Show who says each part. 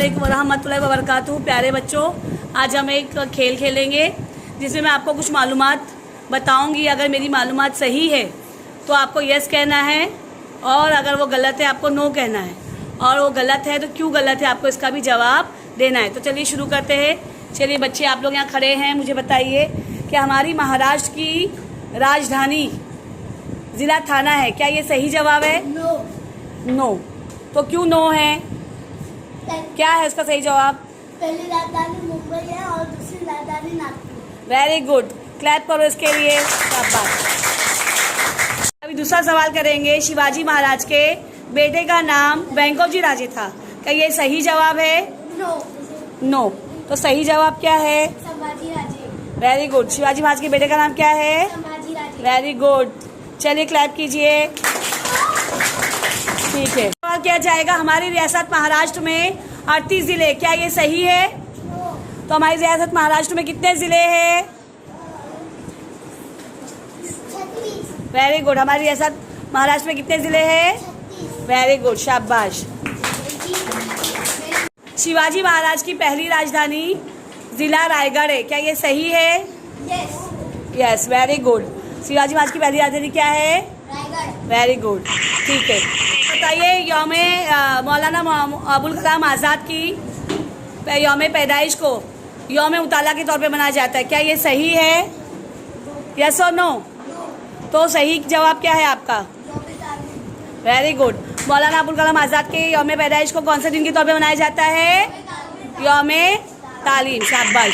Speaker 1: वालेकुम रहमतुल्लाहि व बरकातुहू। प्यारे बच्चों, आज हम एक खेल खेलेंगे जिसमें मैं आपको कुछ मालूमात बताऊंगी। अगर मेरी मालूमात सही है तो आपको यस कहना है, और अगर वो गलत है आपको नो कहना है, और वो गलत है तो क्यों गलत है आपको इसका भी जवाब देना है। तो चलिए शुरू करते हैं। चलिए बच्चे, आप लोग यहाँ खड़े हैं, मुझे बताइए कि हमारी महाराष्ट्र की राजधानी ज़िला थाना है, क्या ये सही जवाब है? नो। तो क्यों नो है? क्या है इसका सही जवाब?
Speaker 2: पहली राजधानी मुंबई है और दूसरी राजधानी नागपुर।
Speaker 1: वेरी गुड, क्लैप करो इसके लिए, शाबाश। अभी दूसरा सवाल करेंगे। शिवाजी महाराज के बेटे का नाम वेंकोजी राजे था, क्या ये सही जवाब है? नो। तो सही जवाब क्या है?
Speaker 2: संभाजी राजे।
Speaker 1: Very good. शिवाजी महाराज के बेटे का नाम क्या है?
Speaker 2: संभाजी राजे।
Speaker 1: Very good. चलिए क्लैप कीजिए, ठीक है। सवाल किया जाएगा, हमारी रियासत महाराष्ट्र में 38 जिले, क्या ये सही है? तो हमारी रियासत महाराष्ट्र में कितने जिले हैं?
Speaker 2: 36।
Speaker 1: Very good. हमारी रियासत महाराष्ट्र में कितने जिले हैं?
Speaker 2: 36।
Speaker 1: वेरी गुड, शाबाश। शिवाजी महाराज की पहली राजधानी जिला रायगढ़ है, क्या ये सही है?
Speaker 2: Yes.
Speaker 1: Yes, very good. Shivaji Maharaj की पहली राजधानी क्या है?
Speaker 2: रायगढ़।
Speaker 1: वेरी गुड, ठीक है। बताइए, मौलाना अबुल कलाम आज़ाद की यौम पैदाइश को यौम मुताला के तौर पे मनाया जाता है, क्या ये सही है? यस और नो? तो सही जवाब क्या है आपका? Very good. मौलाना अबुल कलाम आज़ाद के यौम पैदाइश को कौन से दिन के तौर पे मनाया जाता है? यौम तालीम, शाबाश।